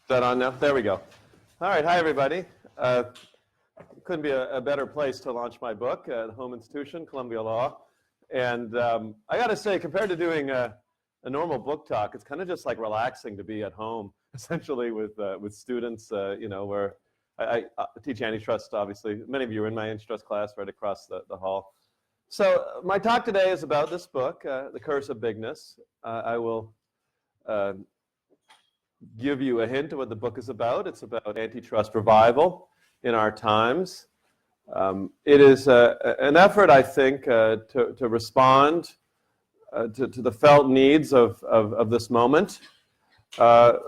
that on now? There we go. All right, hi everybody. Couldn't be a better place to launch my book, the home institution, Columbia Law. And I got to say, compared to doing a normal book talk, it's kind of just like relaxing to be at home, essentially with students, you know, where I teach Antitrust, obviously. Many of you are in my Antitrust class right across the hall. So my talk today is about this book, The Curse of Bigness. I will give you a hint of what the book is about. It's about antitrust revival in our times. It is an effort, I think, to respond to the felt needs of this moment,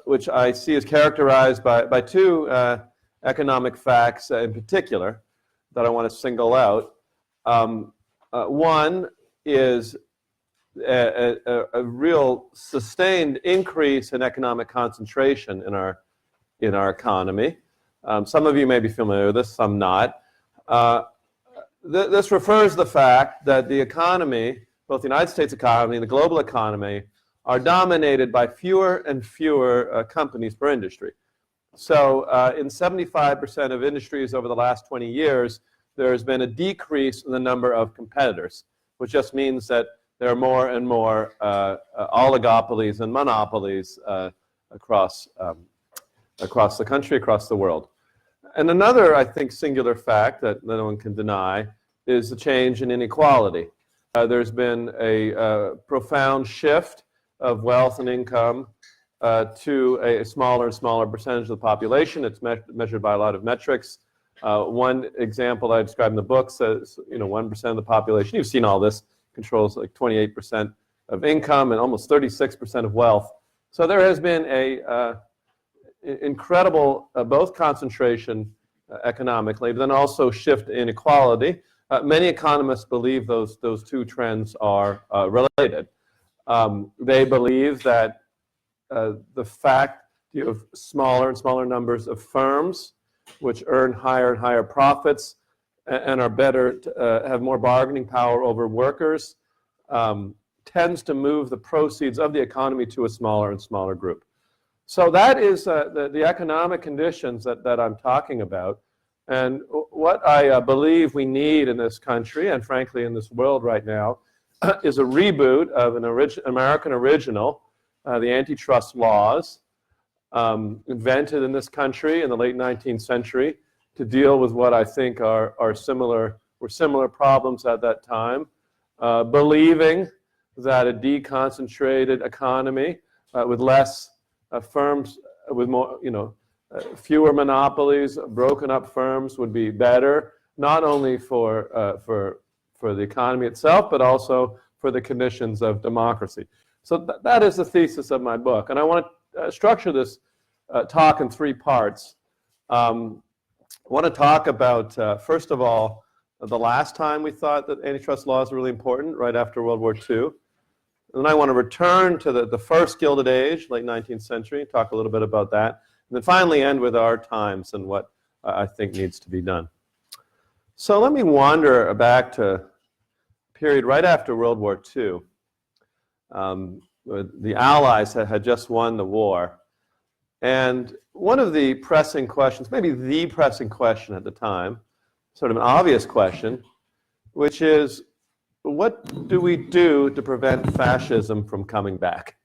which I see is characterized by two economic facts in particular that I want to single out. One is a real sustained increase in economic concentration in our economy. Some of you may be familiar with this, some not. This refers to the fact that the economy, both the United States economy and the global economy, are dominated by fewer and fewer companies per industry. So in 75% of industries over the last 20 years, there has been a decrease in the number of competitors, which just means that there are more and more oligopolies and monopolies across the country, across the world. And another, I think, singular fact that no one can deny is the change in inequality. There's been a profound shift of wealth and income to a smaller and smaller percentage of the population. It's measured by a lot of metrics. One example I describe in the book says, 1% of the population, you've seen all this, controls like 28% of income and almost 36% of wealth. So there has been a incredible both concentration economically, but then also shift in inequality. Many economists believe those two trends are related. They believe that the fact you have smaller and smaller numbers of firms which earn higher and higher profits and are better, have more bargaining power over workers, tends to move the proceeds of the economy to a smaller and smaller group. So that is the economic conditions that I'm talking about. And what I believe we need in this country, and frankly in this world right now, is a reboot of an American original, the antitrust laws, invented in this country in the late 19th century to deal with what I think were similar problems at that time, believing that a deconcentrated economy with less firms, with more, fewer monopolies, broken up firms would be better, not only for the economy itself, but also for the conditions of democracy. So that is the thesis of my book. And I want to structure this talk in three parts. I want to talk about, first of all, the last time we thought that antitrust laws were really important, right after World War II. And then I want to return to the first Gilded Age, late 19th century, talk a little bit about that. And then finally end with our times and what I think needs to be done. So let me wander back to a period right after World War II. The Allies had just won the war. And one of the pressing questions, maybe the pressing question at the time, sort of an obvious question, which is, what do we do to prevent fascism from coming back?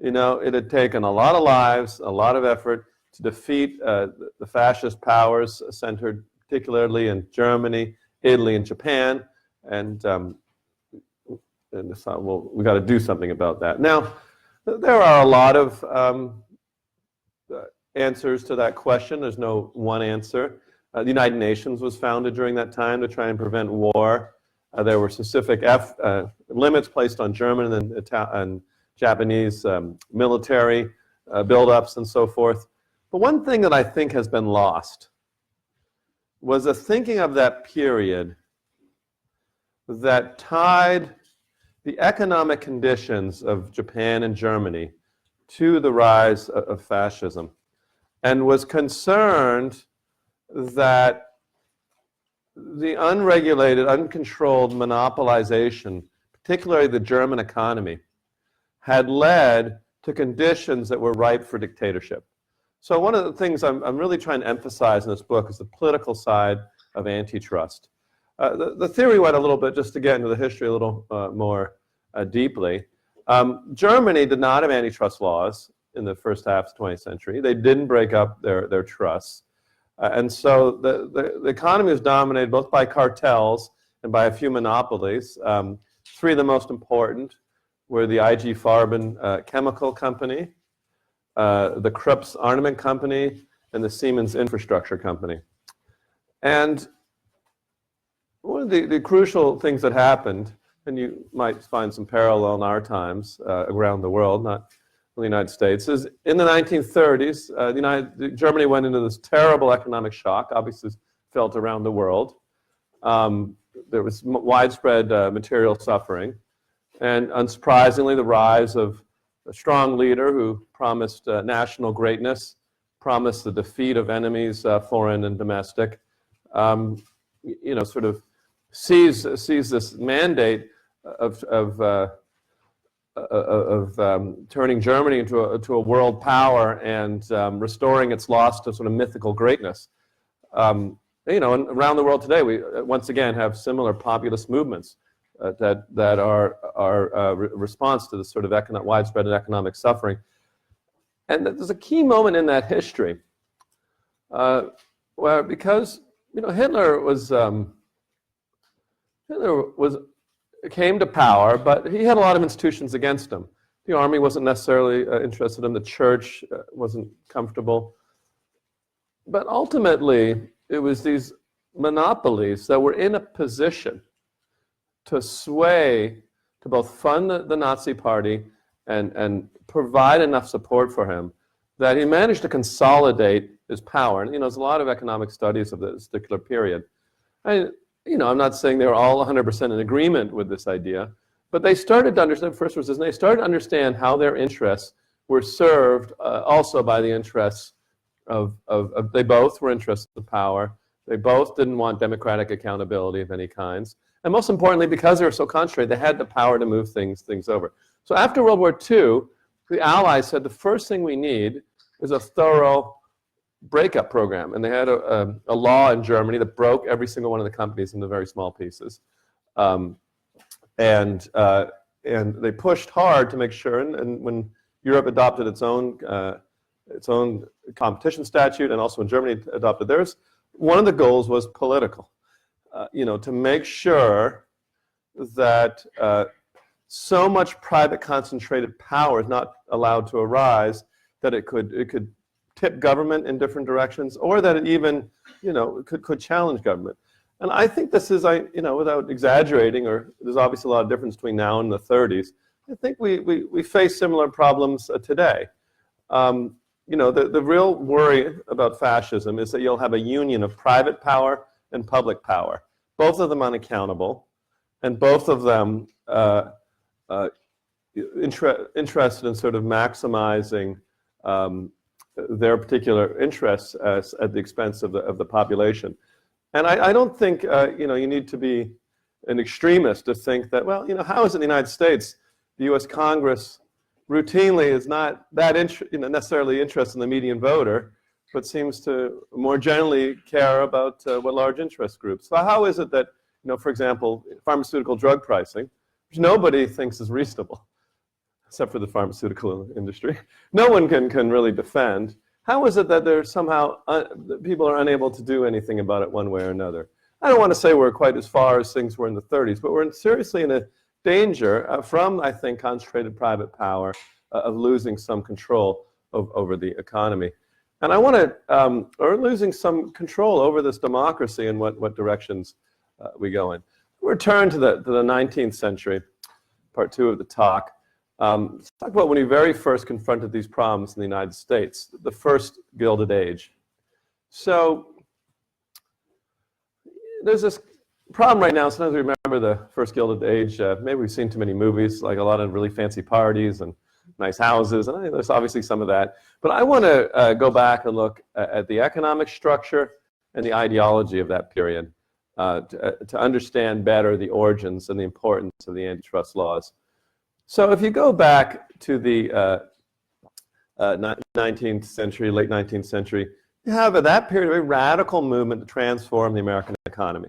It had taken a lot of lives, a lot of effort to defeat the fascist powers centered particularly in Germany, Italy, and Japan. And I thought, well, we got to do something about that. Now, there are a lot of answers to that question. There's no one answer. The United Nations was founded during that time to try and prevent war. There were specific limits placed on German and Japanese military buildups and so forth. But one thing that I think has been lost was a thinking of that period that tied the economic conditions of Japan and Germany to the rise of fascism, and was concerned that the unregulated, uncontrolled monopolization, particularly the German economy, had led to conditions that were ripe for dictatorship. So one of the things I'm really trying to emphasize in this book is the political side of antitrust. The theory went a little bit, just to get into the history a little more deeply. Germany did not have antitrust laws in the first half of the 20th century. They didn't break up their trusts. And so the economy was dominated both by cartels and by a few monopolies. Three of the most important were the IG Farben chemical company, the Krupp's armament company, and the Siemens infrastructure company. And one of the crucial things that happened, and you might find some parallel in our times around the world, not in the United States, is in the 1930s, Germany went into this terrible economic shock, obviously felt around the world. There was widespread material suffering, and unsurprisingly, the rise of a strong leader who promised national greatness, promised the defeat of enemies, foreign and domestic, sort of sees this mandate of turning Germany into a world power and restoring its lost sort of mythical greatness. And around the world today, we once again have similar populist movements that are response to this sort of widespread economic suffering. And there's a key moment in that history where, because Hitler came to power, but he had a lot of institutions against him. The army wasn't necessarily interested in, the church wasn't comfortable. But ultimately, it was these monopolies that were in a position to sway, to both fund the Nazi Party and provide enough support for him, that he managed to consolidate his power. And there's a lot of economic studies of this particular period. I'm not saying they were all 100% in agreement with this idea, but they started to understand, first was this, and they started to understand how their interests were served also by the interests they both were interested in power. They both didn't want democratic accountability of any kinds. And most importantly, because they were so concentrated, they had the power to move things over. So after World War II, the Allies said the first thing we need is a thorough breakup program. And they had a law in Germany that broke every single one of the companies into very small pieces. And they pushed hard to make sure, and when Europe adopted its own competition statute, and also when Germany adopted theirs, one of the goals was political. To make sure that so much private concentrated power is not allowed to arise that it could tip government in different directions, or that it even could challenge government. And I think this is, without exaggerating, or there's obviously a lot of difference between now and the 30s, I think we face similar problems today. The real worry about fascism is that you'll have a union of private power and public power, both of them unaccountable, and both of them interested in sort of maximizing their particular interests at the expense of the population. And I don't think you need to be an extremist to think that, well, how is it in the United States the U.S. Congress routinely is not that necessarily interested in the median voter, but seems to more generally care about what large interest groups. So how is it that, for example, pharmaceutical drug pricing, which nobody thinks is reasonable, except for the pharmaceutical industry, no one can really defend. How is it that there's somehow people are unable to do anything about it one way or another? I don't want to say we're quite as far as things were in the 30s, but we're seriously in a danger from, I think, concentrated private power of losing some control over the economy. And I want to, or losing some control over this democracy and what directions we go in. We'll return to the 19th century, part two of the talk. Let's talk about when we very first confronted these problems in the United States, the first Gilded Age. So there's this problem right now. Sometimes we remember the first Gilded Age. Maybe we've seen too many movies, like a lot of really fancy parties and nice houses, and there's obviously some of that. But I want to go back and look at the economic structure and the ideology of that period to understand better the origins and the importance of the antitrust laws. So if you go back to the 19th century, late 19th century, you have at that period a very radical movement to transform the American economy.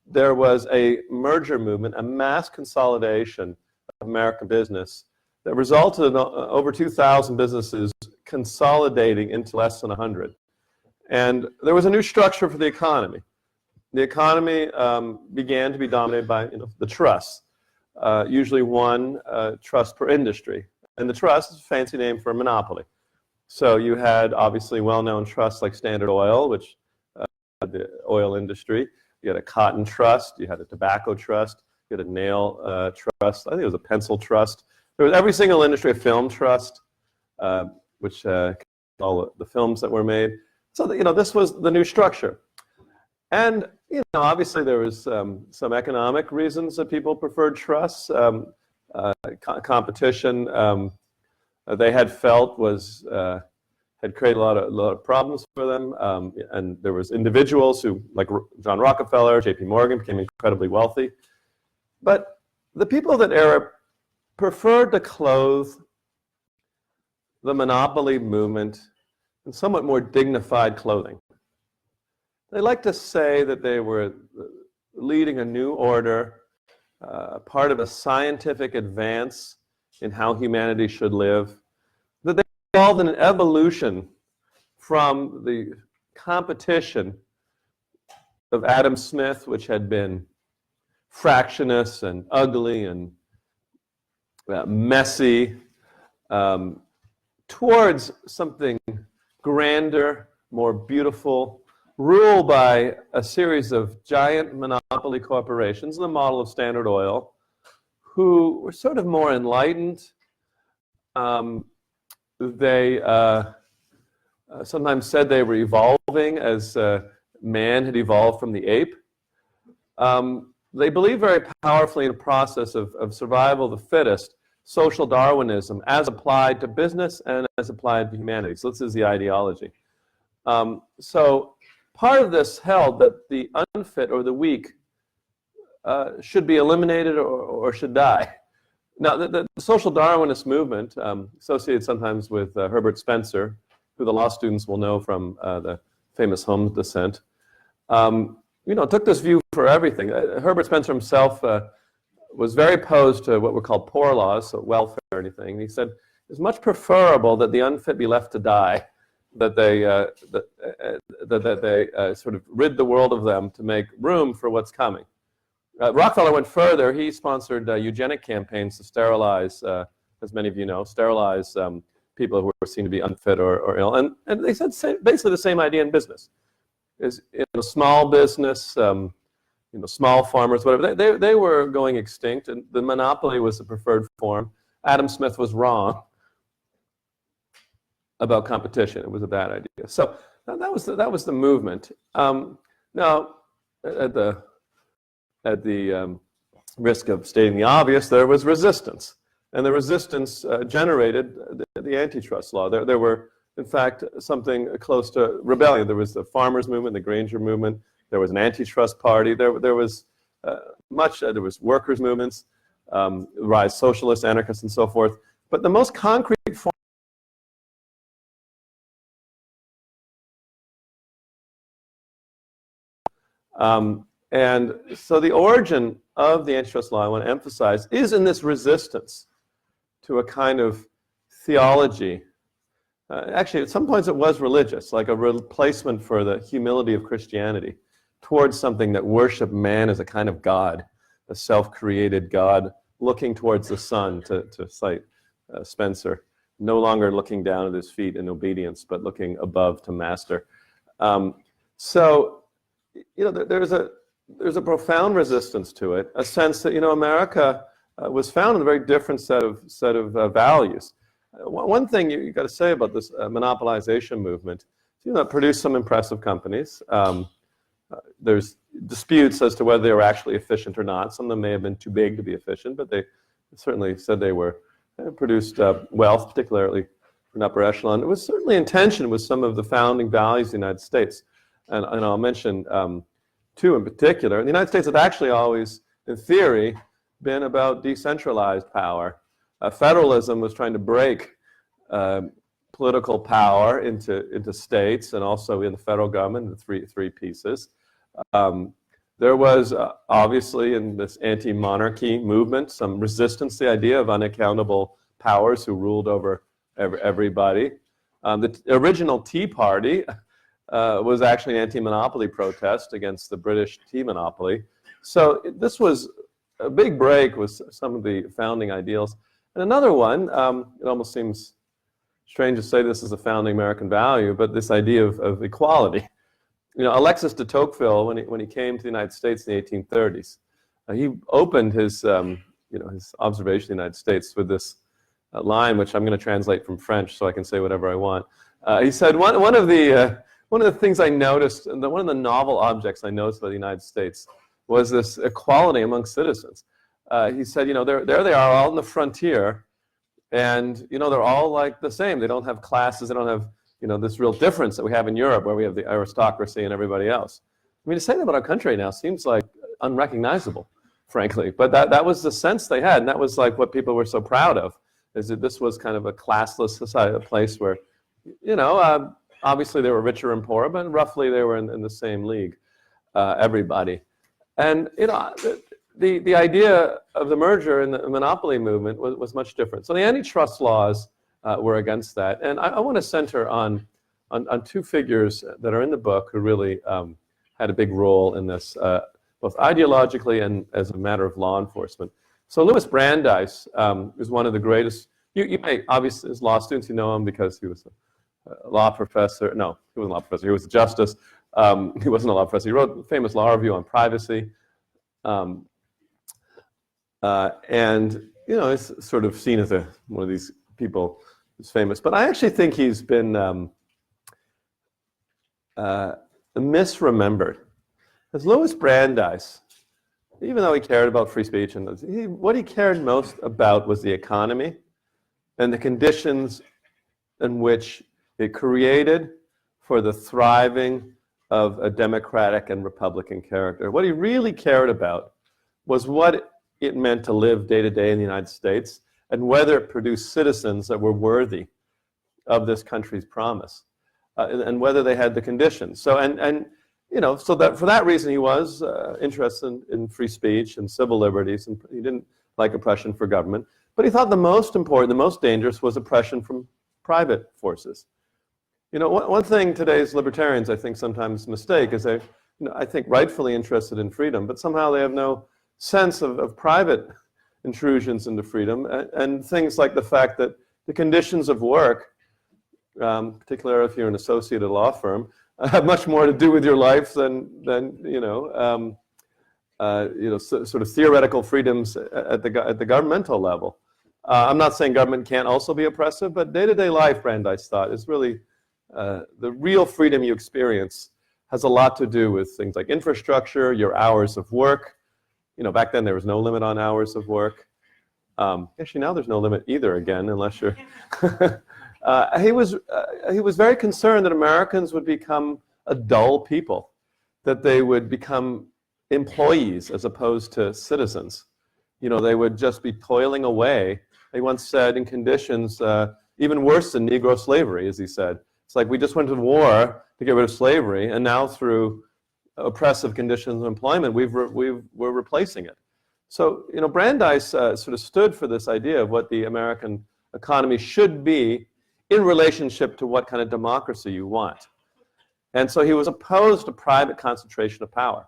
There was a merger movement, a mass consolidation of American business that resulted in over 2,000 businesses consolidating into less than 100. And there was a new structure for the economy. The economy began to be dominated by the trusts, usually one trust per industry. And the trust is a fancy name for a monopoly. So you had obviously well-known trusts like Standard Oil, which had the oil industry. You had a cotton trust, you had a tobacco trust, you had a nail trust, I think it was a pencil trust. There was every single industry, a film trust, which all the films that were made. So this was the new structure. And obviously there was some economic reasons that people preferred trusts. Competition they had felt had created a lot of problems for them, and there was individuals who, like John Rockefeller, J.P. Morgan, became incredibly wealthy. But the people of that era preferred to clothe the monopoly movement in somewhat more dignified clothing. They like to say that they were leading a new order, part of a scientific advance in how humanity should live, that they involved in an evolution from the competition of Adam Smith, which had been fractious and ugly and messy, towards something grander, more beautiful, ruled by a series of giant monopoly corporations in the model of Standard Oil, who were sort of more enlightened. They sometimes said they were evolving as man had evolved from the ape. They believed very powerfully in a process of survival of the fittest, social Darwinism, as applied to business and as applied to humanity. So this is the ideology. So part of this held that the unfit or the weak should be eliminated or should die. Now, the social Darwinist movement, associated sometimes with Herbert Spencer, who the law students will know from the famous Holmes descent, took this view for everything. Herbert Spencer himself was very opposed to what were called poor laws, so welfare or anything. He said it's much preferable that the unfit be left to die, that they sort of rid the world of them to make room for what's coming. Rockefeller went further. He sponsored eugenic campaigns to sterilize, as many of you know, sterilize people who were seen to be unfit or ill. And they said basically the same idea in business. Is small business, small farmers, whatever, they were going extinct, and the monopoly was the preferred form. Adam Smith was wrong about competition. It was a bad idea. So that was the movement. Now, at the risk of stating the obvious, there was resistance, and the resistance generated the antitrust law. There were, in fact, something close to rebellion. There was the farmers' movement, the Granger movement. There was an antitrust party. There was there was workers' movements, rise socialists, anarchists, and so forth. But the most concrete form and so the origin of the antitrust law, I want to emphasize, is in this resistance to a kind of theology. Actually, at some points it was religious, like a replacement for the humility of Christianity, towards something that worshiped man as a kind of God, a self-created God, looking towards the sun, to cite Spencer, no longer looking down at his feet in obedience, but looking above to master. So, there's a profound resistance to it, a sense that, America was found in a very different set of values. One thing you got to say about this monopolization movement, it produced some impressive companies. There's disputes as to whether they were actually efficient or not. Some of them may have been too big to be efficient, but they certainly said they produced wealth, particularly for an upper echelon. It was certainly in tension with some of the founding values of the United States. And I'll mention two in particular. The United States had actually always, in theory, been about decentralized power. Federalism was trying to break political power into states and also in the federal government, the three pieces. There was obviously in this anti-monarchy movement some resistance to the idea of unaccountable powers who ruled over everybody. The original Tea Party was actually an anti-monopoly protest against the British tea monopoly. So this was a big break with some of the founding ideals. And another one, it almost seems strange to say this is a founding American value, but this idea of equality. You know, Alexis de Tocqueville, when he came to the United States in the 1830s, he opened his, his observation of the United States with this line, which I'm going to translate from French so I can say whatever I want. He said, one of the things I noticed, and one of the novel objects I noticed about the United States was this equality among citizens. He said, there they are all on the frontier, and, they're all like the same. They don't have classes, they don't have, this real difference that we have in Europe where we have the aristocracy and everybody else. I mean, to say that about our country now seems like unrecognizable, frankly, but that was the sense they had, and that was like what people were so proud of, is that this was kind of a classless society, a place where, obviously they were richer and poorer, but roughly they were in the same league, everybody. And, the idea of the merger and the monopoly movement was much different. So the antitrust laws were against that. And I want to center on two figures that are in the book who really had a big role in this, both ideologically and as a matter of law enforcement. So Louis Brandeis is one of the greatest. You may, obviously, as law students, you know him because he was a law professor. No, he wasn't a law professor. He was a justice. He wasn't a law professor. He wrote the famous law review on privacy. And, it's sort of seen as one of these people who's famous. But I actually think he's been misremembered. Because Louis Brandeis, even though he cared about free speech, and what he cared most about was the economy and the conditions in which it created for the thriving of a democratic and republican character. What he really cared about was what it meant to live day to day in the United States and whether it produced citizens that were worthy of this country's promise and whether they had the conditions. So, so that for that reason he was interested in free speech and civil liberties, and he didn't like oppression for government. But he thought the most important, the most dangerous was oppression from private forces. One thing today's libertarians, I think, sometimes mistake is they, I think, rightfully interested in freedom, but somehow they have no sense of private intrusions into freedom and things like the fact that the conditions of work, particularly if you're an associate at a law firm, have much more to do with your life than sort of theoretical freedoms at the governmental level. I'm not saying government can't also be oppressive, but day-to-day life, Brandeis thought, is really the real freedom you experience has a lot to do with things like infrastructure, your hours of work. Back then there was no limit on hours of work. Actually, now there's no limit either again, unless you're... he was very concerned that Americans would become a dull people, that they would become employees as opposed to citizens. They would just be toiling away. He once said, in conditions even worse than Negro slavery, as he said. It's like we just went to war to get rid of slavery, and now through oppressive conditions of employment, we're replacing it. So, Brandeis sort of stood for this idea of what the American economy should be in relationship to what kind of democracy you want. And so he was opposed to private concentration of power.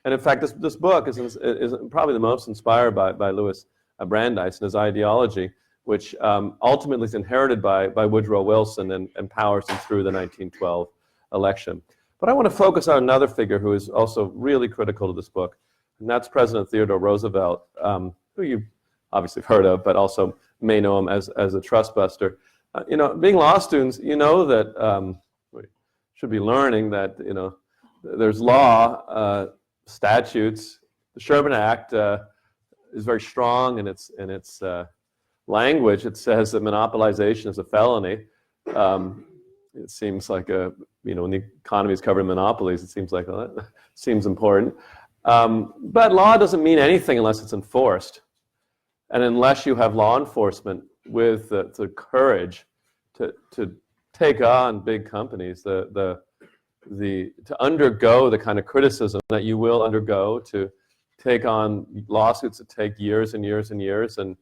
And in fact, this book is probably the most inspired by Louis Brandeis and his ideology, which ultimately is inherited by Woodrow Wilson and powers him through the 1912 election. But I want to focus on another figure who is also really critical to this book, and that's President Theodore Roosevelt, who you obviously have heard of, but also may know him as a trustbuster. Being law students, that we should be learning that, there's law, statutes. The Sherman Act is very strong in its language. It says that monopolization is a felony. It seems like when the economy is covered in monopolies, it seems like that seems important. But law doesn't mean anything unless it's enforced, and unless you have law enforcement with the courage to take on big companies, to undergo the kind of criticism that you will undergo, to take on lawsuits that take years and years and years and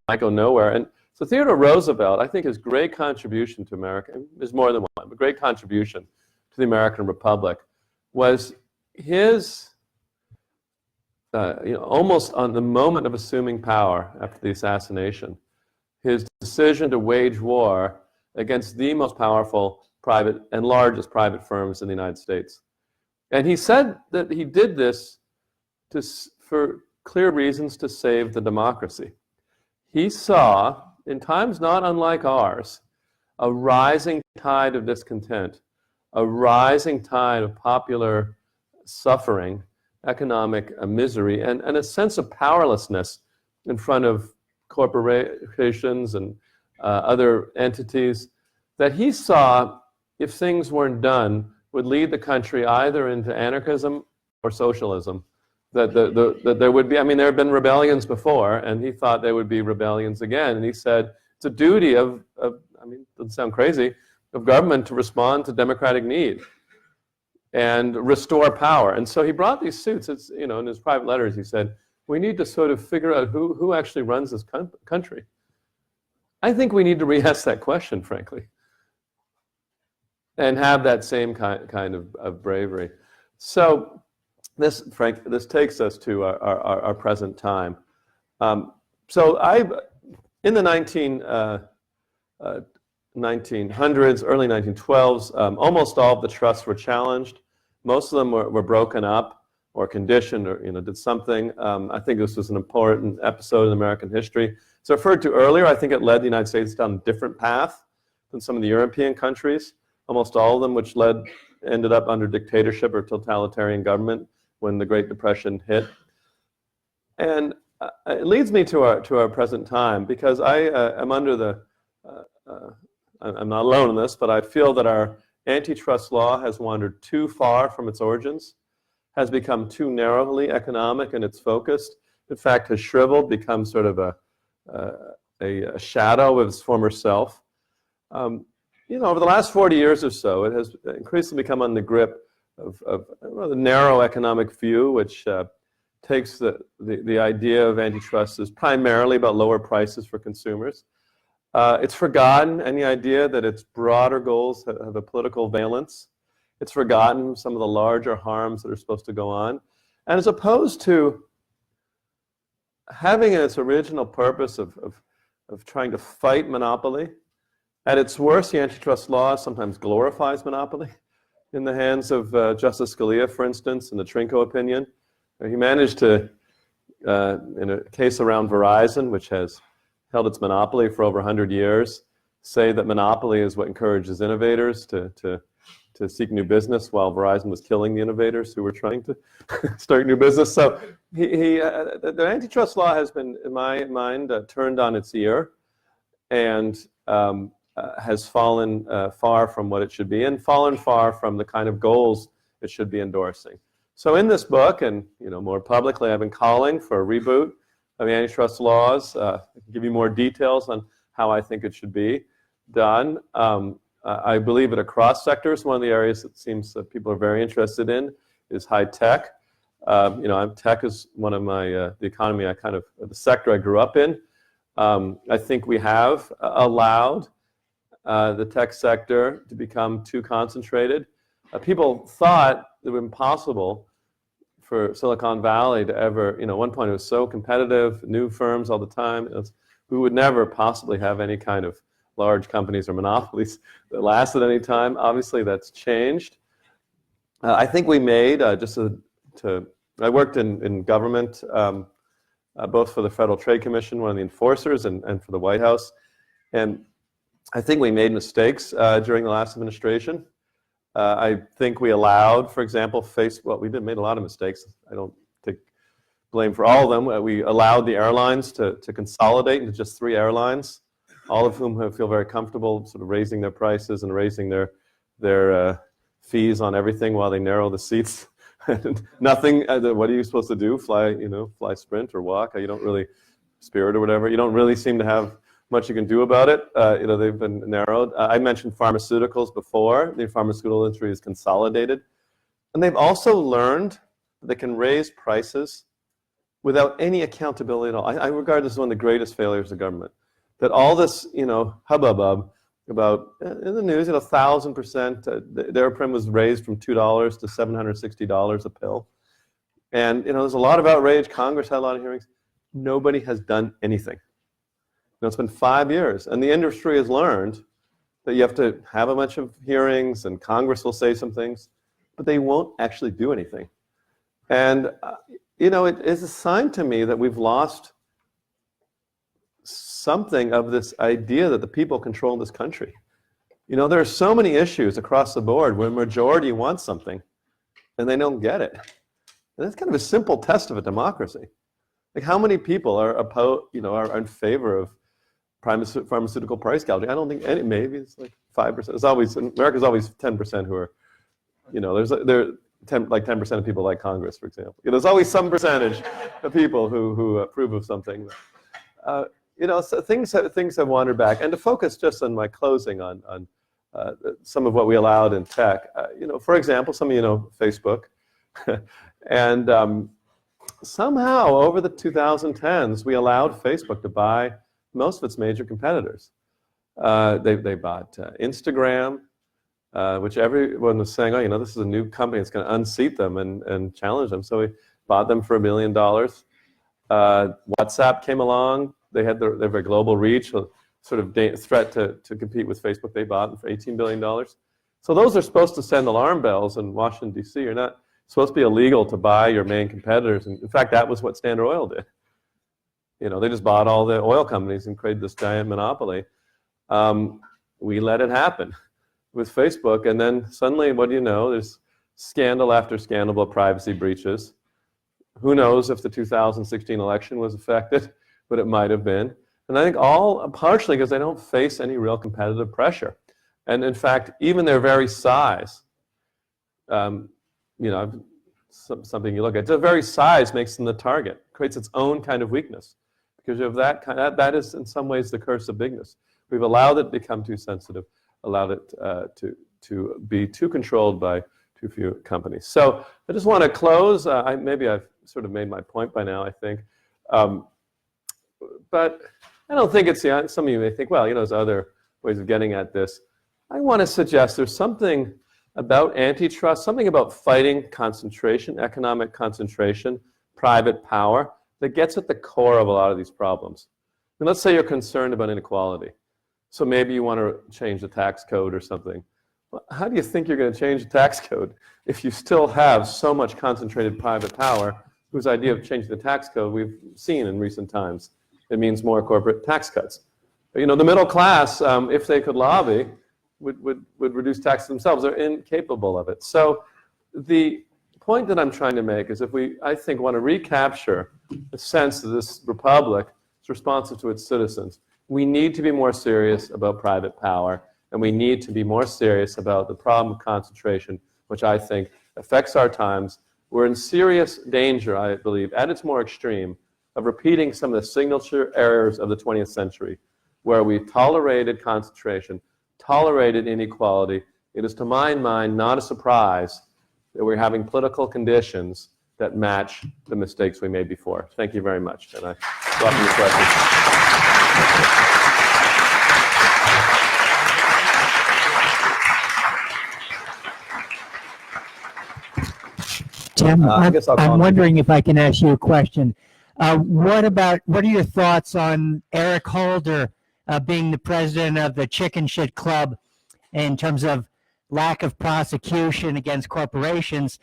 might go nowhere. And so Theodore Roosevelt, I think his great contribution to America, there's more than one, but great contribution to the American Republic was his, almost on the moment of assuming power after the assassination, his decision to wage war against the most powerful private and largest private firms in the United States. And he said that he did this for clear reasons to save the democracy. He saw, in times not unlike ours, a rising tide of discontent, a rising tide of popular suffering, economic misery, and a sense of powerlessness in front of corporations and other entities that he saw, if things weren't done, would lead the country either into anarchism or socialism. That there would be, I mean, there have been rebellions before, and he thought there would be rebellions again. And he said, it's a duty of I mean, it doesn't sound crazy, of government to respond to democratic need and restore power. And so he brought these suits. It's, in his private letters, he said, we need to sort of figure out who actually runs this country. I think we need to re-ask that question, frankly, and have that same kind of bravery. So this takes us to our present time. So in the 1900s, early 1912s, almost all of the trusts were challenged. Most of them were broken up or conditioned or did something. I think this was an important episode in American history. It's referred to earlier. I think it led the United States down a different path than some of the European countries. Almost all of them, which ended up under dictatorship or totalitarian government when the Great Depression hit. And it leads me to our present time, because I am under I'm not alone in this, but I feel that our antitrust law has wandered too far from its origins, has become too narrowly economic in its focus. In fact, has shriveled, become sort of a shadow of its former self. Over the last 40 years or so, it has increasingly become on the grip of the narrow economic view, which takes the idea of antitrust as primarily about lower prices for consumers. It's forgotten any idea that its broader goals have a political valence. It's forgotten some of the larger harms that are supposed to go on. And as opposed to having its original purpose of trying to fight monopoly, at its worst, the antitrust law sometimes glorifies monopoly. In the hands of Justice Scalia, for instance, in the Trinco opinion, he managed to, in a case around Verizon, which has held its monopoly for over 100 years, say that monopoly is what encourages innovators to seek new business, while Verizon was killing the innovators who were trying to start new business. So the antitrust law has been, in my mind, turned on its ear, and has fallen far from what it should be, and fallen far from the kind of goals it should be endorsing. So in this book, and more publicly, I've been calling for a reboot of the antitrust laws. I can give you more details on how I think it should be done. I believe it across sectors. One of the areas that seems that people are very interested in is high tech. Tech is one of my, the economy the sector I grew up in. I think we have allowed the tech sector to become too concentrated. People thought it was impossible for Silicon Valley to ever, at one point it was so competitive, new firms all the time. We would never possibly have any kind of large companies or monopolies that lasted any time. Obviously, that's changed. I think we made, I worked in government, both for the Federal Trade Commission, one of the enforcers, and for the White House. And I think we made mistakes during the last administration. I think we allowed, for example, we made a lot of mistakes. I don't take blame for all of them. We allowed the airlines to consolidate into just 3 airlines, all of whom feel very comfortable sort of raising their prices and raising their fees on everything while they narrow the seats. Nothing, what are you supposed to do? Fly Sprint or walk? You don't really, Spirit or whatever. You don't really seem to have much you can do about it. You know, they've been narrowed. I mentioned pharmaceuticals before. The pharmaceutical industry is consolidated. And they've also learned that they can raise prices without any accountability at all. I regard this as one of the greatest failures of government. That all this, you know, hubbub about, in the news, you know, 1,000%, the Daraprim was raised from $2 to $760 a pill. And, you know, there's a lot of outrage. Congress had a lot of hearings. Nobody has done anything. You know, it's been 5 years, and the industry has learned that you have to have a bunch of hearings, and Congress will say some things, but they won't actually do anything. And, you know, it is a sign to me that we've lost something of this idea that the people control this country. You know, there are so many issues across the board where a majority wants something and they don't get it. And that's kind of a simple test of a democracy. Like, how many people are are in favor of pharmaceutical price gouging? I don't think any. Maybe it's like 5%. It's always, in America's always 10% who are, you know, like 10% of people like Congress, for example. You know, there's always some percentage of people who approve of something. You know, so things have wandered back. And to focus just on my closing on some of what we allowed in tech, you know, for example, some of you know Facebook, and somehow over the 2010s we allowed Facebook to buy most of its major competitors. They bought Instagram, which everyone was saying, oh, you know, this is a new company, it's going to unseat them and challenge them. So we bought them for $1 billion. WhatsApp came along. They have a global reach, a sort of threat to compete with Facebook. They bought them for $18 billion. So those are supposed to send alarm bells in Washington, D.C. You're not supposed to be illegal to buy your main competitors. And in fact, that was what Standard Oil did. You know, they just bought all the oil companies and created this giant monopoly. We let it happen with Facebook. And then suddenly, what do you know? There's scandal after scandal of privacy breaches. Who knows if the 2016 election was affected? But it might have been. And I think all partially because they don't face any real competitive pressure. And in fact, even their very size, you know, something you look at, the very size makes them the target, creates its own kind of weakness. Because of that kind of, that is in some ways the curse of bigness. We've allowed it to become too sensitive, allowed it to be too controlled by too few companies. So I just want to close. Maybe I've sort of made my point by now, I think. But I don't think it's the, some of you may think, well, you know, there's other ways of getting at this. I want to suggest there's something about antitrust, something about fighting concentration, economic concentration, private power, that gets at the core of a lot of these problems. And let's say you're concerned about inequality. So maybe you want to change the tax code or something. Well, how do you think you're going to change the tax code if you still have so much concentrated private power, whose idea of changing the tax code we've seen in recent times? It means more corporate tax cuts. You know, the middle class, if they could lobby, would reduce taxes themselves. They're incapable of it. So the point that I'm trying to make is if we, I think, want to recapture the sense that this republic is responsive to its citizens, we need to be more serious about private power, and we need to be more serious about the problem of concentration, which I think affects our times. We're in serious danger, I believe, at its more extreme, of repeating some of the signature errors of the 20th century, where we tolerated concentration, tolerated inequality. It is, to my mind, not a surprise that we're having political conditions that match the mistakes we made before. Thank you very much, and I welcome your questions. Tim, I'm wondering if I can ask you a question. What are your thoughts on Eric Holder being the president of the Chicken Shit Club in terms of lack of prosecution against corporations?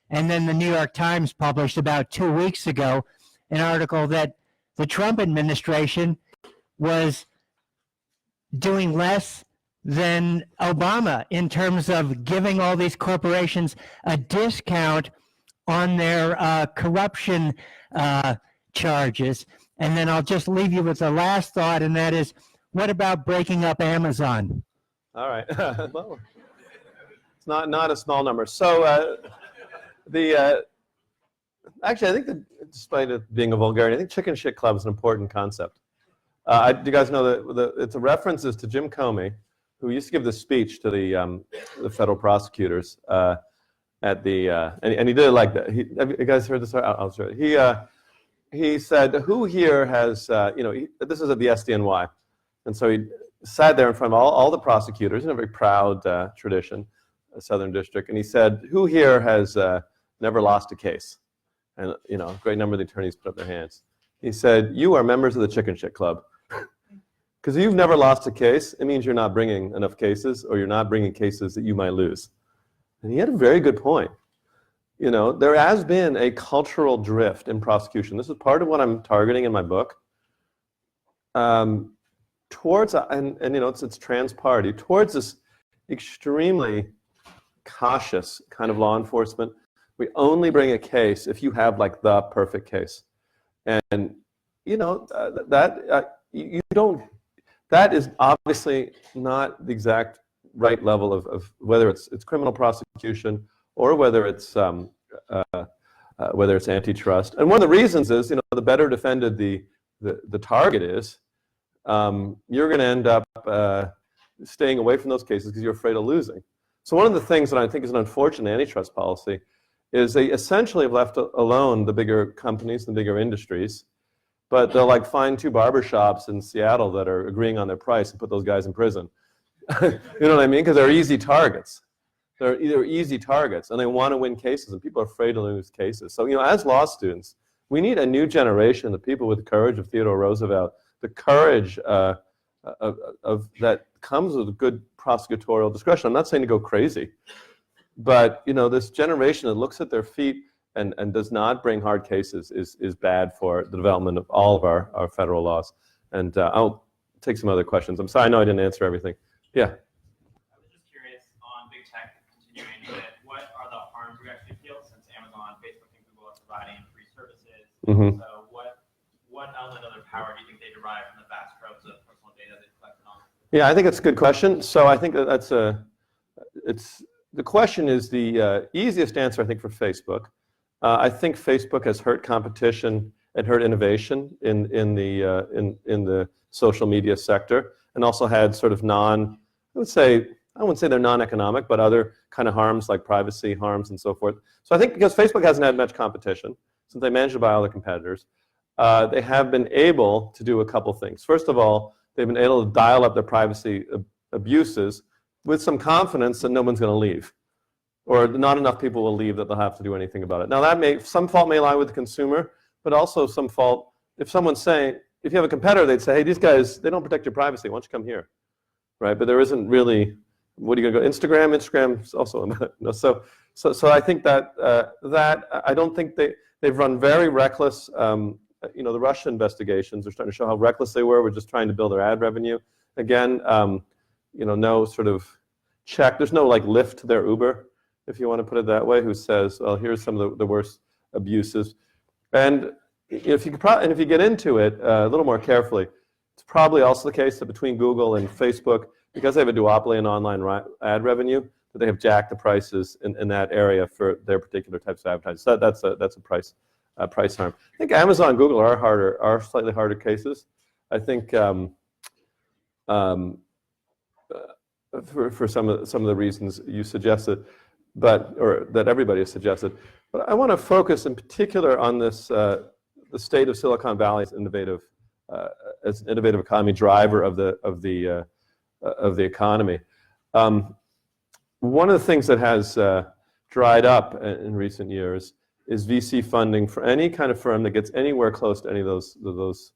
And then the New York Times published about 2 weeks ago an article that the Trump administration was doing less than Obama in terms of giving all these corporations a discount on their corruption charges. And then I'll just leave you with the last thought, and that is, what about breaking up Amazon? All right. Well, it's not a small number. So actually, I think that despite it being a vulgarity, I think Chicken Shit Club is an important concept. Do you guys know that it's a references to Jim Comey, who used to give this speech to the federal prosecutors at the and he did it like that. Have you guys heard this? I'll show it. He said, "Who here has this is at the SDNY," and so he sat there in front of all the prosecutors in a very proud tradition, a Southern District, and he said, "Who here has never lost a case?" And a great number of the attorneys put up their hands. He said, "You are members of the Chicken Shit Club." Because if you've never lost a case, it means you're not bringing enough cases, or you're not bringing cases that you might lose. And he had a very good point. There has been a cultural drift in prosecution. This is part of what I'm targeting in my book. Towards, it's trans-party, towards this extremely cautious kind of law enforcement. We only bring a case if you have like the perfect case. And, that is obviously not the exact right level of whether it's criminal prosecution or whether it's antitrust. And one of the reasons is, the better defended the target is, you're going to end up staying away from those cases because you're afraid of losing. So one of the things that I think is an unfortunate antitrust policy is they essentially have left alone the bigger companies, the bigger industries, but they'll like find two barbershops in Seattle that are agreeing on their price and put those guys in prison. You know what I mean? Because they're easy targets. They're either easy targets, and they want to win cases, and people are afraid to lose cases. So, as law students, we need a new generation, the people with the courage of Theodore Roosevelt, the courage of that comes with good prosecutorial discretion. I'm not saying to go crazy, but this generation that looks at their feet and does not bring hard cases is bad for the development of all of our federal laws. And I'll take some other questions. I'm sorry, I know I didn't answer everything. Yeah. I was just curious on big tech continuing with what are the harms you actually feel since Amazon, Facebook, and Google are providing free services. Mm-hmm. So what element of their power do you think they derive from the vast troves of personal data they've collected on? Yeah, I think it's a good question. So I think the question is the easiest answer, I think, for Facebook. I think Facebook has hurt competition and hurt innovation in the social media sector, and also had sort of I wouldn't say they're non-economic, but other kind of harms like privacy harms and so forth. So I think because Facebook hasn't had much competition, since they managed to buy all the competitors, they have been able to do a couple things. First of all, they've been able to dial up their privacy abuses with some confidence that no one's going to leave, or not enough people will leave that they'll have to do anything about it. Now some fault may lie with the consumer, but also some fault, if someone's saying, if you have a competitor, they'd say, hey, these guys, they don't protect your privacy, why don't you come here, right? But there isn't really, what are you going to go, Instagram? Instagram's also, so I think that I don't think they've run very reckless, the Russia investigations are starting to show how reckless they were. We're just trying to build their ad revenue. Again, no sort of check, there's no like lift to their Uber, if you want to put it that way, who says, well, here's some of the worst abuses. And if you get into it a little more carefully, it's probably also the case that between Google and Facebook, because they have a duopoly in online ad revenue, that they have jacked the prices in that area for their particular types of advertising. So that's a price harm. I think Amazon and Google are slightly harder cases. I think for some of the reasons you suggested, or that everybody has suggested. But I want to focus in particular on this the state of Silicon Valley as an innovative economy driver of the economy. One of the things that has dried up in recent years is VC funding for any kind of firm that gets anywhere close to any of those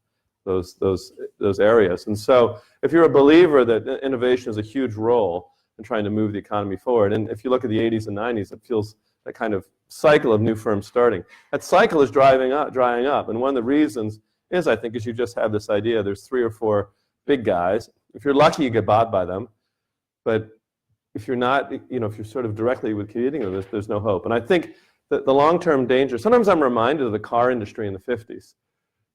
areas. And so, if you're a believer that innovation is a huge role in trying to move the economy forward, and if you look at the 80s and 90s, it feels that kind of cycle of new firms starting. That cycle is drying up, and one of the reasons is, I think, is you just have this idea. There's 3 or 4 big guys. If you're lucky, you get bought by them, but if you're not, if you're sort of directly competing with this, there's no hope. And I think that the long-term danger. Sometimes I'm reminded of the car industry in the 50s,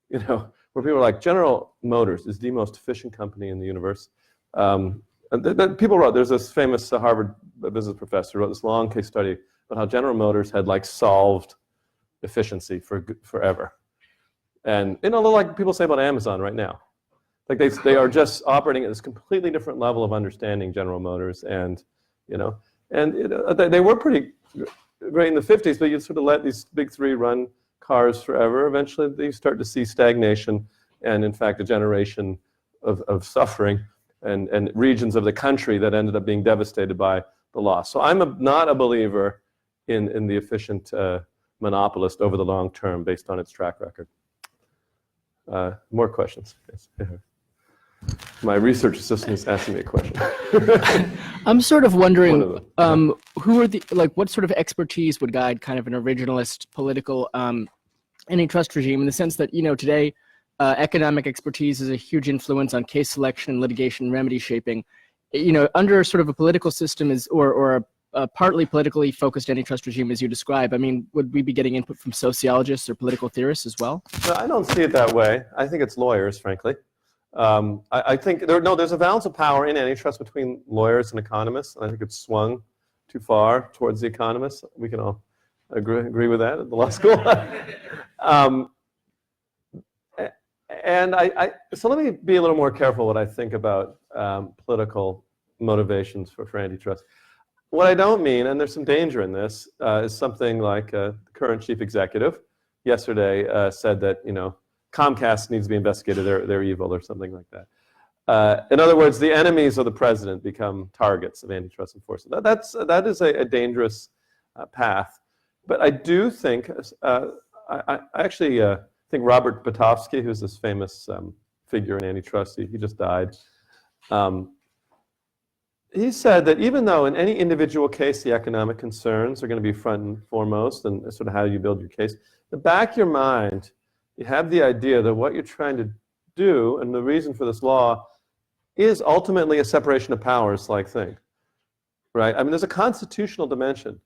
where people are like, General Motors is the most efficient company in the universe. People wrote, there's this famous Harvard business professor who wrote this long case study about how General Motors had like solved efficiency forever. And like people say about Amazon right now. Like they are just operating at this completely different level of understanding General Motors, and they were pretty great in the 50s, but you sort of let these big three run cars forever. Eventually, you start to see stagnation, and in fact, a generation of suffering, and regions of the country that ended up being devastated by the loss. So I'm not a believer in the efficient monopolist over the long term based on its track record. More questions? Yes. My research assistant is asking me a question. I'm sort of wondering, One who are what sort of expertise would guide kind of an originalist political antitrust regime, in the sense that, today economic expertise is a huge influence on case selection and litigation remedy shaping. Under sort of a political system or a partly politically focused antitrust regime as you describe, I mean, would we be getting input from sociologists or political theorists as well? No, I don't see it that way. I think it's lawyers, frankly. I think there's a balance of power in antitrust between lawyers and economists, and I think it's swung too far towards the economists. We can all agree with that at the law school. So let me be a little more careful what I think about political motivations for antitrust. What I don't mean, and there's some danger in this, is something like the current chief executive yesterday said that Comcast needs to be investigated, they're evil, or something like that. In other words, the enemies of the president become targets of antitrust enforcement. That is a dangerous path. But I do think, I actually think Robert Butofsky, who's this famous figure in antitrust, he just died. He said that even though in any individual case the economic concerns are going to be front and foremost, and sort of how you build your case, in the back of your mind, you have the idea that what you're trying to do, and the reason for this law, is ultimately a separation of powers-like thing, right? I mean, there's a constitutional dimension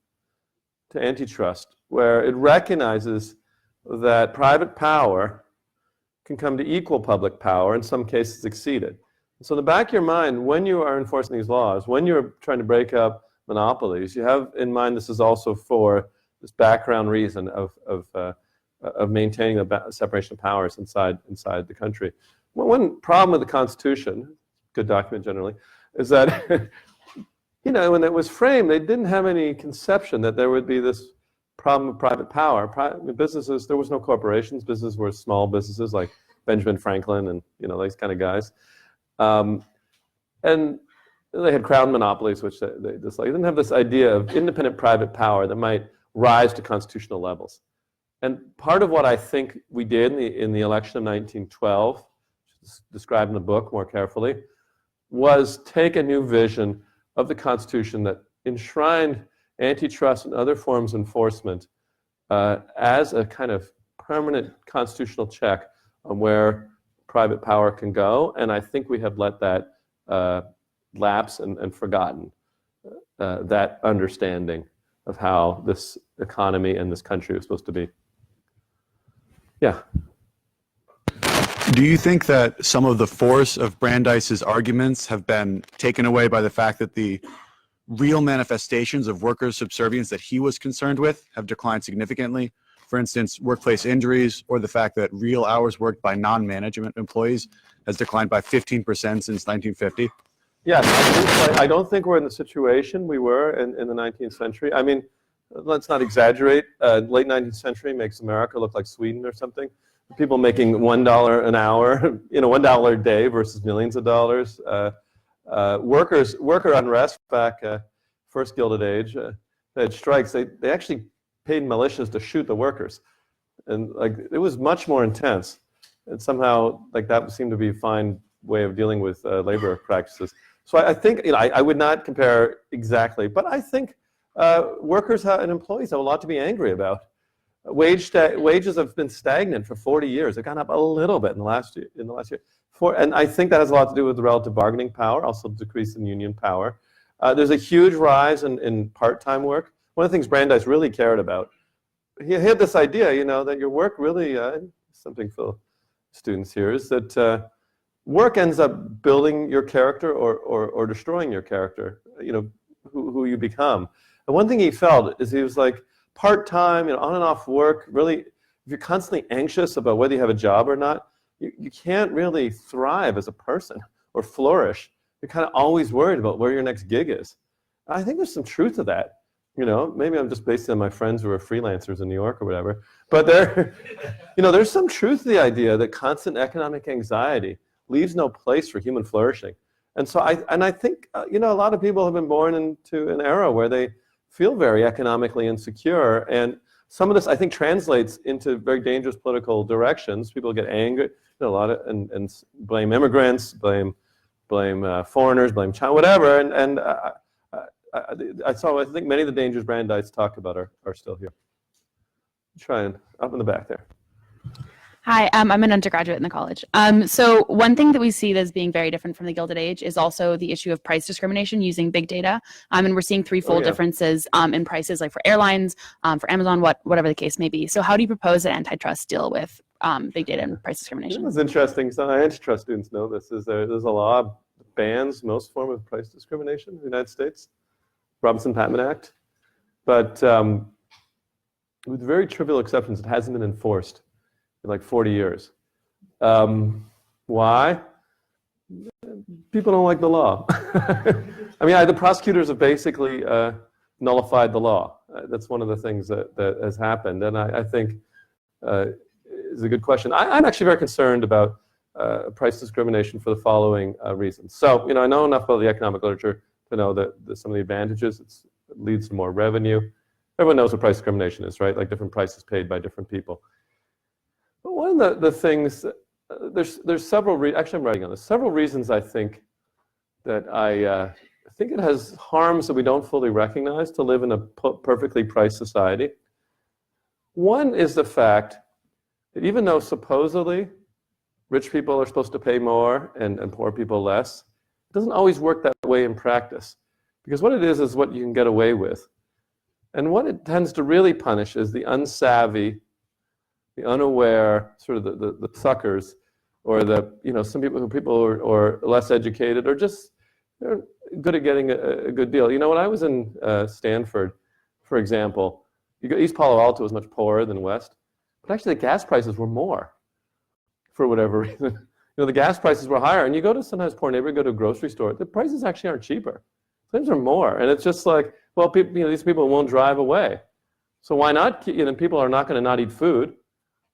to antitrust where it recognizes that private power can come to equal public power, in some cases exceed it. So in the back of your mind, when you are enforcing these laws, when you're trying to break up monopolies, you have in mind this is also for this background reason of maintaining the separation of powers inside the country. One problem with the Constitution, good document generally, is that when it was framed, they didn't have any conception that there would be this problem of private power. Businesses, there was no corporations. Businesses were small businesses like Benjamin Franklin and these kind of guys. And they had crown monopolies, which they disliked. They didn't have this idea of independent private power that might rise to constitutional levels. And part of what I think we did in the election of 1912, which is described in the book more carefully, was take a new vision of the Constitution that enshrined antitrust and other forms of enforcement as a kind of permanent constitutional check on where private power can go. And I think we have let that lapse and forgotten that understanding of how this economy and this country is supposed to be. Yeah. Do you think that some of the force of Brandeis's arguments have been taken away by the fact that the real manifestations of workers' subservience that he was concerned with have declined significantly? For instance, workplace injuries, or the fact that real hours worked by non-management employees has declined by 15% since 1950? Yes, I don't think we're in the situation we were in the 19th century. I mean, let's not exaggerate. Late 19th century makes America look like Sweden or something. People making $1 an hour, $1 a day versus millions of dollars. Worker unrest back first Gilded Age, they had strikes. They actually paid militias to shoot the workers, and it was much more intense. And somehow that seemed to be a fine way of dealing with labor practices. So I think I would not compare exactly, but I think workers and employees have a lot to be angry about. Wages have been stagnant for 40 years. They've gone up a little bit in the last year. And I think that has a lot to do with the relative bargaining power, also decrease in union power. There's a huge rise in part-time work. One of the things Brandeis really cared about, he had this idea, that your work really, something for students here, is that work ends up building your character or destroying your character, who you become. And one thing he felt is he was like, part-time, on and off work, really, if you're constantly anxious about whether you have a job or not, you can't really thrive as a person or flourish. You're kind of always worried about where your next gig is. I think there's some truth to that. Maybe I'm just based on my friends who are freelancers in New York or whatever, but there's some truth to the idea that constant economic anxiety leaves no place for human flourishing. And so I think, a lot of people have been born into an era where they feel very economically insecure. And some of this, I think, translates into very dangerous political directions. People get angry, a lot of, and blame immigrants, blame foreigners, blame China, whatever. And I think many of the dangers Brandeis talk about are still here. Try and up in the back there. Hi, I'm an undergraduate in the college. So one thing that we see that's being very different from the Gilded Age is also the issue of price discrimination using big data. And we're seeing threefold differences in prices, like for airlines, for Amazon, whatever the case may be. So how do you propose that Antitrust deal with big data and price discrimination? What's interesting, some Antitrust students know this, is there's a law that bans most form of price discrimination in the United States, Robinson-Patman Act. But with very trivial exceptions, it hasn't been enforced in like 40 years. Why? People don't like the law. I mean, the prosecutors have basically nullified the law. That's one of the things that has happened. And I think is a good question. I'm actually very concerned about price discrimination for the following reasons. So, I know enough about the economic literature to know that some of the advantages, it leads to more revenue. Everyone knows what price discrimination is, right? Like different prices paid by different people. But one of the things, there's several, actually I'm writing on this, several reasons I think that I think it has harms that we don't fully recognize to live in a perfectly priced society. One is the fact that even though supposedly rich people are supposed to pay more and poor people less, it doesn't always work that way in practice. Because what it is what you can get away with. And what it tends to really punish is the unsavvy, the unaware, sort of the suckers, or some people who are less educated, or just they're good at getting a good deal. When I was in Stanford, for example, East Palo Alto was much poorer than West, but actually the gas prices were more for whatever reason. The gas prices were higher, and you go to sometimes poor neighborhood, go to a grocery store, the prices actually aren't cheaper. Things are more, and it's just like, well, these people won't drive away, so why not? People are not going to not eat food,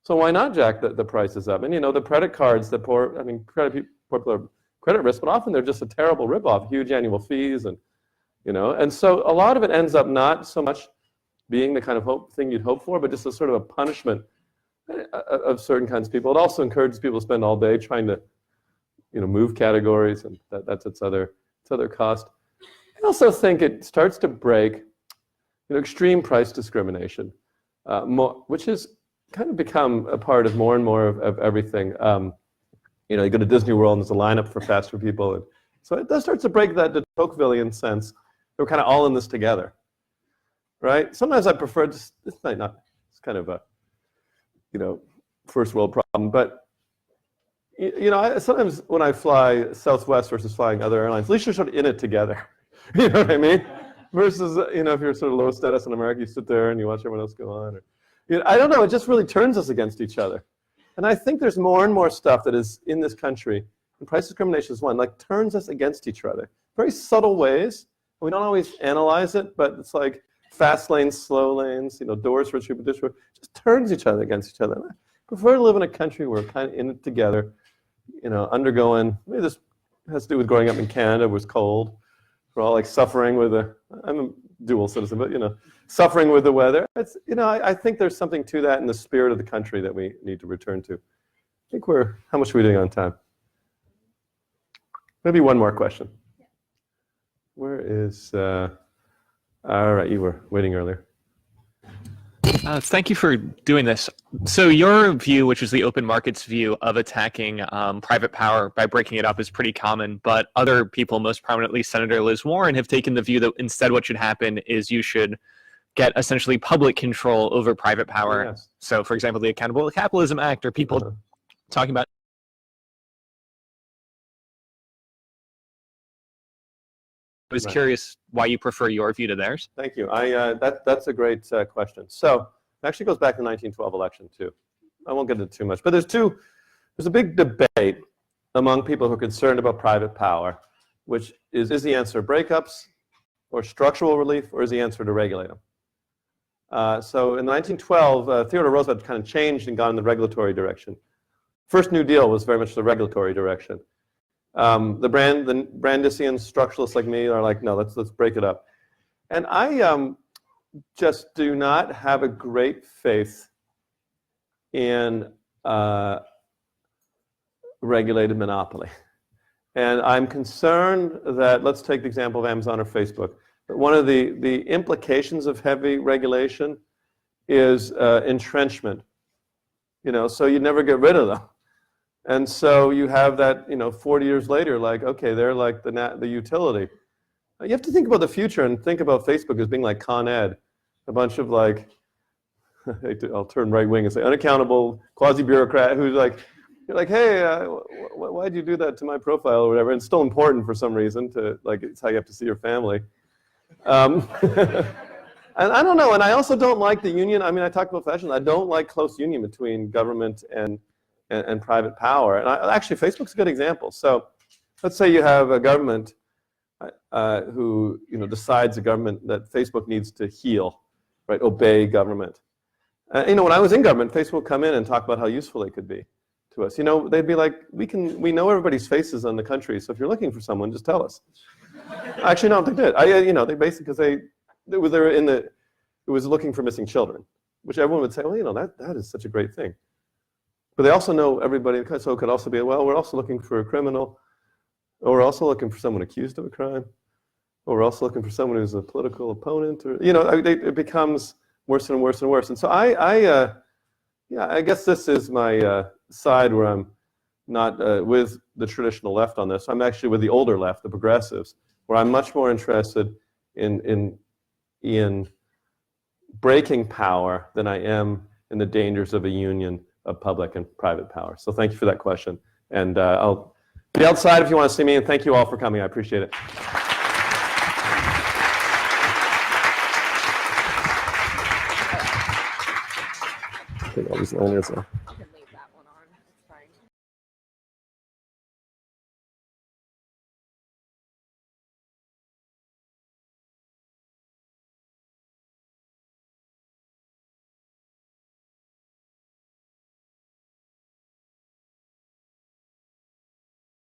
so why not jack the prices up? And the credit cards that poor people are credit risk, but often they're just a terrible ripoff, huge annual fees, and and so a lot of it ends up not so much being the kind of thing you'd hope for, but just a sort of a punishment of certain kinds of people. It also encourages people to spend all day trying to, move categories, and that's its other cost. I also think it starts to break, extreme price discrimination, which has kind of become a part of more and more of everything. You go to Disney World and there's a lineup for fast food people, and so it does start to break that de Tocquevillian sense. We're kind of all in this together, right? Sometimes I prefer this might not. It's kind of a first world problem, but sometimes when I fly Southwest versus flying other airlines, at least you're sort of in it together. You know what I mean? Versus, if you're sort of low status in America, you sit there and you watch everyone else go on. Or, I don't know, it just really turns us against each other. And I think there's more and more stuff that is in this country, and price discrimination is one, like turns us against each other. Very subtle ways. We don't always analyze it, but it's like fast lanes, slow lanes, doors for cheap, just turns each other against each other. And I prefer to live in a country where we're kind of in it together, undergoing, maybe this has to do with growing up in Canada, where it's cold. We're all like suffering with I'm a dual citizen, but suffering with the weather. It's, I think there's something to that in the spirit of the country that we need to return to. I think how much are we doing on time? Maybe one more question. Where is, all right, you were waiting earlier. Thank you for doing this. So your view, which is the open markets view of attacking private power by breaking it up, is pretty common. But other people, most prominently Senator Liz Warren, have taken the view that instead what should happen is you should get essentially public control over private power. Yes. So, for example, the Accountable Capitalism Act, or people talking about. I was curious why you prefer your view to theirs. Thank you. That's a great question. So it actually goes back to the 1912 election too. I won't get into too much, but there's two there's a big debate among people who are concerned about private power, which is the answer breakups or structural relief, or is the answer to regulate them? So in 1912, Theodore Roosevelt kind of changed and gone in the regulatory direction. First New Deal was very much the regulatory direction. The Brandisian structuralists like me are like, no, let's break it up. And I just do not have a great faith in regulated monopoly. And I'm concerned that, let's take the example of Amazon or Facebook, that one of the implications of heavy regulation is entrenchment. So you never get rid of them. And so you have that, 40 years later, like, okay, they're like the utility. You have to think about the future and think about Facebook as being like Con Ed, a bunch of like, I'll turn right wing and say unaccountable quasi-bureaucrat who's like, you're like, hey, why'd you do that to my profile or whatever? And it's still important for some reason to, like, it's how you have to see your family. And I don't know, and I also don't like the union. I mean, I talked about fashion. I don't like close union between government and private power. And actually, Facebook's a good example. So let's say you have a government who decides that Facebook needs to heal, right? Obey government. When I was in government, Facebook would come in and talk about how useful they could be to us. They'd be like, we know everybody's faces in the country, so if you're looking for someone, just tell us. Actually, no, they did. They basically, because it was looking for missing children, which everyone would say, well, that is such a great thing. But they also know everybody, so it could also be, well, we're also looking for a criminal, or we're also looking for someone accused of a crime, or we're also looking for someone who's a political opponent, or it becomes worse and worse and worse. And so I guess this is my side where I'm not with the traditional left on this. I'm actually with the older left, the progressives, where I'm much more interested in breaking power than I am in the dangers of a union of public and private power. So thank you for that question. And I'll be outside if you want to see me, and thank you all for coming. I appreciate it. I think all these owners are.